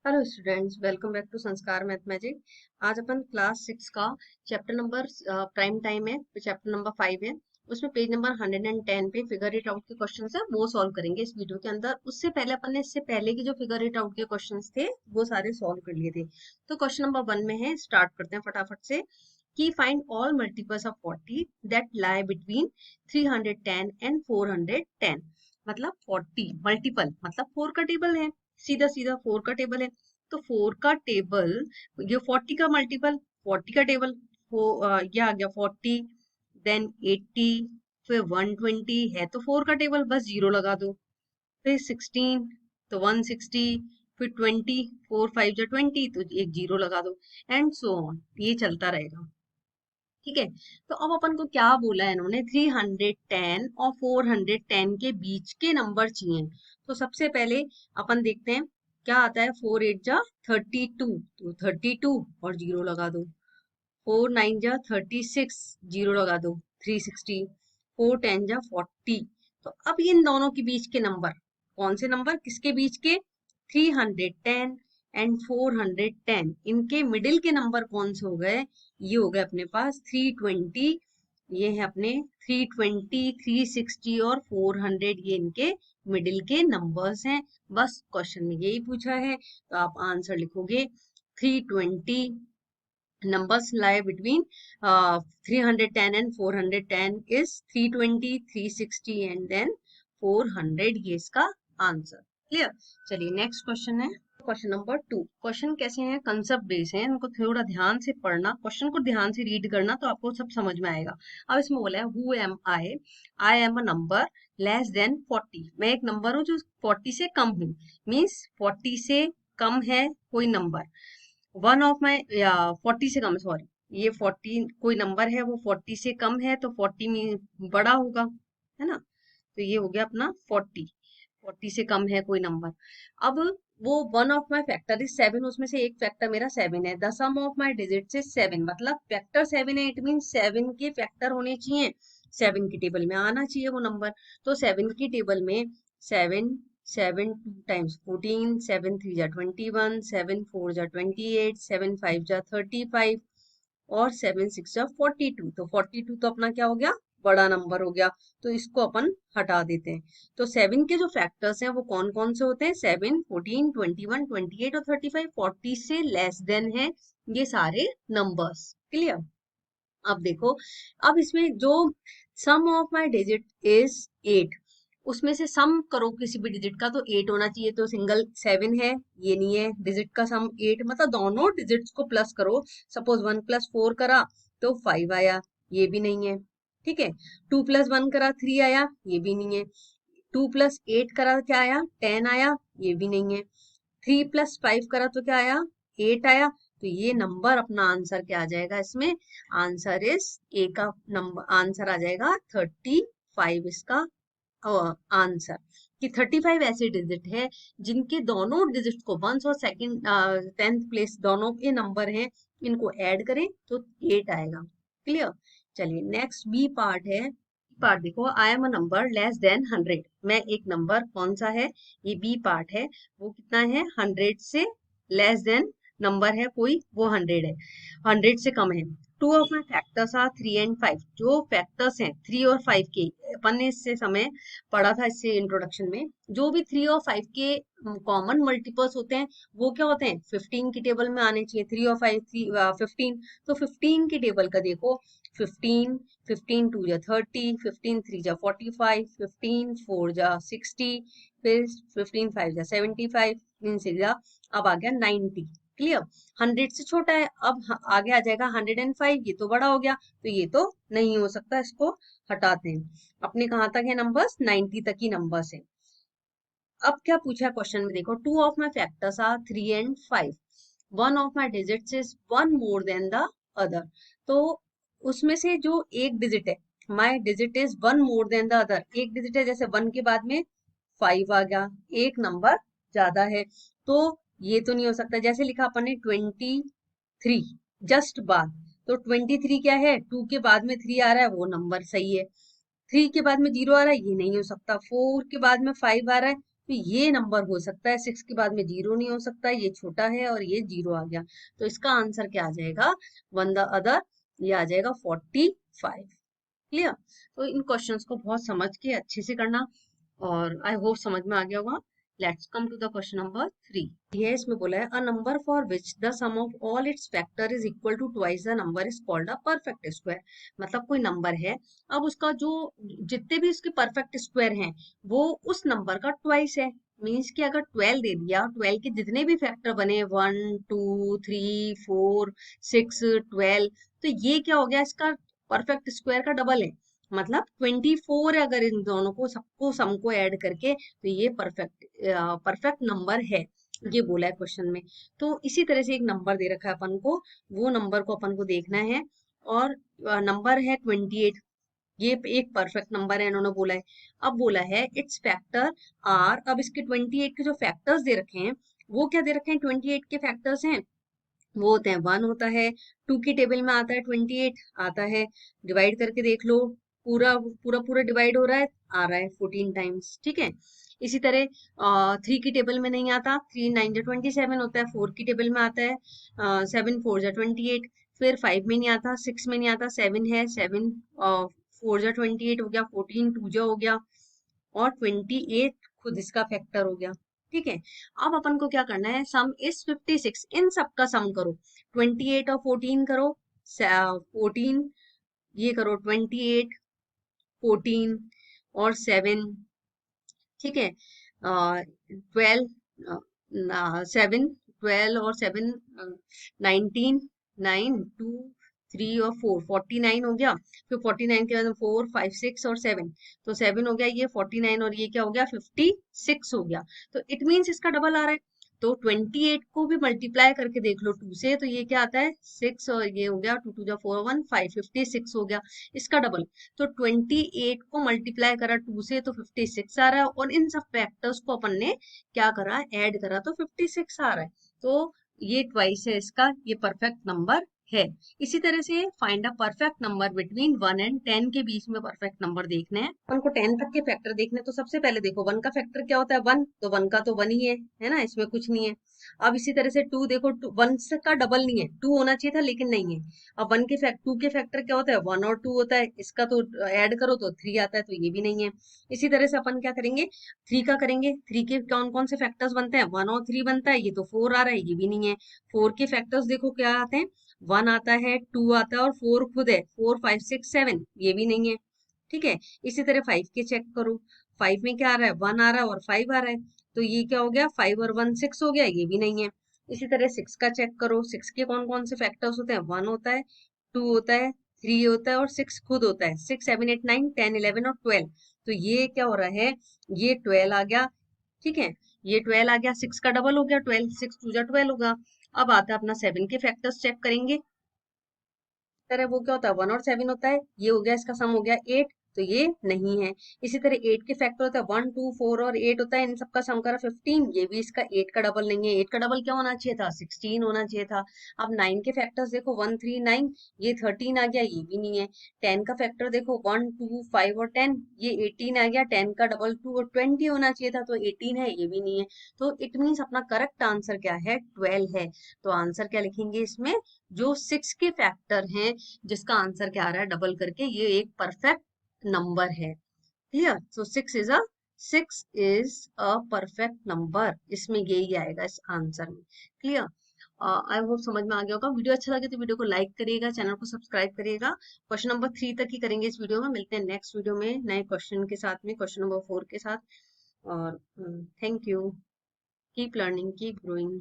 Hello students, welcome back to Sanskar math magic. आज अपन class 6 का चैप्टर नंबर प्राइम टाइम है, चैप्टर नंबर 5 है। उसमें पेज नंबर 110 पे फिगर इट आउट के क्वेश्चंस है, वो सॉल्व करेंगे इस वीडियो के अंदर। उससे पहले अपन ने इससे पहले के जो फिगर इट आउट के क्वेश्चंस थे वो सारे सॉल्व कर लिए थे। तो क्वेश्चन नंबर 1 में है, स्टार्ट करते हैं फटाफट से कि find all multiples of 40 that lie between 310 and 410। मतलब 40 मल्टीपल मतलब 4 का टेबल है, सीधा सीधा 4 का टेबल है। तो 4 का टेबल, ये 40 का मल्टीपल 40 का टेबल, ये आ गया 40, देन 80, फिर 120 है तो 4 का टेबल, बस जीरो लगा दो। फिर 16 तो 160, फिर 20, 4 5 जा 20 तो एक जीरो लगा दो, एंड सो ऑन, ये चलता रहेगा। ठीक है। तो अब अपन को क्या बोला है इन्होंने, 310 और 410 के बीच के नंबर चाहिए। तो सबसे पहले अपन देखते हैं क्या आता है। 4 8 जा 32, तो 32 और जीरो लगा दो। 4 9 जा 36, जीरो लगा दो। 360, 4 10 जा 40। तो अब इन दोनों के बीच के नंबर, कौन से नंबर किसके बीच के, 310 एंड 410, इनके मिडिल के नंबर कौन से हो गए, ये हो गए अपने पास 320। ये है अपने 320, 360 और 400, ये इनके मिडिल के नंबर्स हैं। बस क्वेश्चन में यही पूछा है, तो आप आंसर लिखोगे 320 numbers lie between 310 and 410 is 320, 360 and then 400, ये इसका आंसर। क्लियर। चलिए नेक्स्ट क्वेश्चन है, क्वेश्चन नंबर 2। क्वेश्चन कैसे हैं, कंसेप्ट बेस हैं, इनको थोड़ा ध्यान से पढ़ना, क्वेश्चन को ध्यान से रीड करना तो आपको सब समझ में आएगा। अब इसमें बोला है who am I am a number less than 40। मैं एक नंबर हूँ जो 40 से कम हूँ, मीन्स 40 से कम है कोई नंबर। वन ऑफ माई, या 40 से कम है, सॉरी, ये 40 कोई नंबर है, वो 40 से कम है तो 40 में बड़ा होगा, है ना। तो ये हो गया अपना 40, 40 से कम है कोई नंबर। अब वो one of my factor is 7, उसमें से एक फैक्टर मेरा 7 है। The sum of my digits is 7, मतलब फैक्टर 7 है, इट मीन 7 के फैक्टर होने चाहिए, 7 की टेबल में आना चाहिए वो नंबर। तो 7 की टेबल में 7, 7 2 टाइम्स 14, 7 3 जा 21, 7 4 जा 28, 7 5 जा 35 और 7 6 जा 42। तो 42 तो अपना क्या हो गया, बड़ा नंबर हो गया, तो इसको अपन हटा देते हैं। तो 7 के जो फैक्टर्स हैं वो कौन कौन से होते हैं, 7 14 21 28 और 35, 40 से लेस देन है ये सारे नंबर्स। क्लियर। अब देखो, अब इसमें जो सम ऑफ माई डिजिट इज 8, उसमें से सम करो किसी भी डिजिट का तो 8 होना चाहिए, तो सिंगल 7 है, ये नहीं है, डिजिट का सम 8, मतलब दोनों डिजिट्स को प्लस करो। सपोज 1 + 4 करा तो 5 आया, ये भी नहीं है। ठीक है। 2 + 1 करा 3 आया, ये भी नहीं है। 2 + 8 करा क्या आया, 10 आया, ये भी नहीं है। 3 + 5 करा तो क्या आया, 8 आया। तो ये नंबर अपना आंसर क्या आ जाएगा इसमें, आंसर इज ए का नंबर, आंसर आ जाएगा 35 इसका आंसर। कि 35 ऐसे डिजिट है जिनके दोनों डिजिट को, वंस और सेकंड 10th प्लेस दोनों के नंबर हैं, इनको ऐड करें तो 8 आएगा। क्लियर। चलिए नेक्स्ट बी पार्ट है। पार्ट देखो, I am a number less than 100। मैं एक नंबर कौन सा है, ये बी पार्ट है, वो कितना है, 100 से लेस देन नंबर है कोई, वो 100 है, 100 से कम है। Two of my factors are 3 and 5। जो फैक्टर्स हैं 3 और 5 के, अपन ने इससे समय पढ़ा था, इससे इंट्रोडक्शन में, जो भी 3 और 5 के कॉमन मल्टीपल्स होते हैं वो क्या होते हैं, 15 की टेबल में आने चाहिए। 3 और 5 15, तो 15 की टेबल का देखो, 15, 15 2 जा 30, 15 3 जा 45, 15 4 जा 60, फिर 15 5 जा 75, इनसे जा अब आ गया 90। क्लियर। 100 से छोटा है, अब आगे आ जाएगा 105, ये तो बड़ा हो गया, तो ये तो नहीं हो सकता, इसको हटाते हैं। अपने कहाँ तक है नंबर्स, 90 तक ही नंबर्स है। अब क्या पूछा क्वेश्चन में देखो, two of my factors are 3 and 5, one of my digits is one more than the other. तो उसमें से जो एक डिजिट है, my digit is one more than the other, एक डिजिट है, जैसे 1 के बाद में 5 आ गया, एक नंबर ज्यादा है, तो ये तो नहीं हो सकता। जैसे लिखा अपन ने 23 जस्ट बाद, तो 23 क्या है, 2 के बाद में 3 आ रहा है, वो नंबर सही है। 3 के बाद में 0 आ रहा है, ये नहीं हो सकता। 4 के बाद में 5 आ रहा है, तो ये नंबर हो सकता है, 6 के बाद में 0 नहीं हो सकता, ये छोटा है और ये 0 आ गया, तो इसका आंसर क्या आ जाएगा, वन द अदर, ये आ जाएगा 45। क्लियर। तो इन क्वेश्चंस को बहुत समझ के अच्छे से करना, और आई होप समझ में आ गया होगा। Let's come to the question number 3। ये इसमें बोला है, a number for which the sum of all its factor is equal to twice the number is called a perfect square. मतलब कोई नंबर है, अब उसका जो जितने भी उसके परफेक्ट स्क्वायर हैं वो उस नंबर का ट्वाइस है। मीन्स कि अगर 12 दे दिया, 12 के जितने भी फैक्टर बने 1 2 3 4 6 12, तो ये क्या हो गया, इसका परफेक्ट स्क्वायर का डबल है। मतलब 24 है, अगर इन दोनों को सबको सम को ऐड करके, तो ये परफेक्ट नंबर है, ये बोला है क्वेश्चन में। तो इसी तरह से एक नंबर दे रखा है अपन को, वो नंबर को अपन को देखना है, और नंबर है 28, ये एक परफेक्ट नंबर है इन्होंने बोला है। अब बोला है इट्स फैक्टर आर, अब इसके 28 के जो फैक्टर्स दे रखे हैं, वो क्या दे रखे हैं, 28 के फैक्टर्स हैं, वो होते हैं 1 होता है, 2 की टेबल में आता है 28 आता है, डिवाइड करके देख लो, पूरा पूरा पूरा डिवाइड हो रहा है, आ रहा है 14 टाइम्स, ठीक है। इसी तरह 3 की टेबल में नहीं आता, 3 9 जा 27 होता है, 4 की टेबल में आता है 7 4 जा 28, फिर 5 में नहीं आता, 6 में नहीं आता, 7 है, 7 4 जा 28 हो गया, 14 2 जा हो गया, और 28 खुद इसका फैक्टर हो गया, ठीक है। अब अपन को क्या करना है, सम इज 56, इन सब का सम करो, 28 और 14 करो, 14 ये करो, 28 14 और 7, ठीक है, 12 7 12 और 7 19 9 2 3 और 4 49 हो गया, फिर 49 के बाद 4 5 6 और 7, तो 7 हो गया, ये 49 और ये क्या हो गया 56 हो गया, तो इट मीन्स इसका डबल आ रहा है। तो 28 को भी मल्टीप्लाई करके देख लो 2 से, तो ये क्या आता है 6, और ये हो गया 2 2 जा 4 1 5 56 हो गया, इसका डबल। तो 28 को मल्टीप्लाई करा 2 से तो 56 आ रहा है, और इन सब फैक्टर्स को अपन ने क्या करा, ऐड करा, तो 56 आ रहा है। तो ये ट्वाइस है इसका, ये परफेक्ट नंबर है। इसी तरह से find a perfect number between 1 and 10 के बीच में परफेक्ट नंबर देखने हैं, अपन को 10 तक के फैक्टर देखने। तो सबसे पहले देखो 1 का फैक्टर क्या होता है, 1, तो 1 का तो 1 ही है ना, इसमें कुछ नहीं है। अब इसी तरह से 2 देखो, 1 का डबल नहीं है, 2 होना चाहिए था लेकिन नहीं है। अब 2 के फैक्टर क्या होता है, 1 और 2 होता है, इसका तो ऐड करो तो 3 आता है, तो ये भी नहीं है। इसी तरह से अपन क्या करेंगे, 3 का करेंगे, 3 के कौन कौन से फैक्टर्स बनते हैं, 1 और 3 बनता है, ये तो 4 आ रहा है, ये भी नहीं है। 4 के फैक्टर्स देखो क्या आते हैं, 1 आता है, 2 आता है, और 4 खुद है, 4 5 6 7, ये भी नहीं है, ठीक है। इसी तरह 5 के चेक करो, 5 में क्या आ रहा है, 1 आ रहा है और 5 आ रहा है, तो ये क्या हो गया, 5 और 1 6 हो गया, ये भी नहीं है। इसी तरह 6 का चेक करो, 6 के कौन कौन से फैक्टर्स होते हैं, 1 होता है, 2 होता है, 3 होता है, और 6 खुद होता है, 6 7 8 9 10 11 और 12, तो ये क्या हो रहा है, ये 12 आ गया, ठीक है, ये 12 आ गया, 6 का डबल हो गया 12, 6 2 जा 12 होगा। अब आता है अपना 7 के फैक्टर्स चेक करेंगे, तरह वो क्या होता है, 1 और 7 होता है, ये हो गया, इसका सम हो गया 8, तो ये नहीं है। इसी तरह 8 के फैक्टर होता है 1 2 4 और 8 होता है, इन सबका सम करा 15, ये भी इसका 8 का डबल नहीं है। 8 का डबल क्या होना चाहिए था, 16 होना चाहिए था। अब 9 के फैक्टर्स देखो 1 3 9, ये 13 आ गया, ये भी नहीं है। 10 का फैक्टर देखो 1 2 5 और 10, ये 18 आ गया, 10 का डबल 2 और 20 होना चाहिए था, तो 18 है, ये भी नहीं है। तो इट मीन्स अपना करेक्ट आंसर क्या है, 12 है। तो आंसर क्या लिखेंगे इसमें, जो 6 के फैक्टर हैं, जिसका आंसर क्या आ रहा है डबल करके, ये एक परफेक्ट नंबर है। Clear. So 6 is a perfect number, इसमें यही आएगा इस आंसर में। क्लियर। आई होप समझ में आ गया होगा। वीडियो अच्छा लगे तो वीडियो को लाइक करिएगा, चैनल को सब्सक्राइब करिएगा। क्वेश्चन नंबर 3 तक ही करेंगे इस वीडियो में, मिलते हैं नेक्स्ट वीडियो में नए क्वेश्चन के साथ में, क्वेश्चन नंबर 4 के साथ। और thank you, keep learning, keep growing.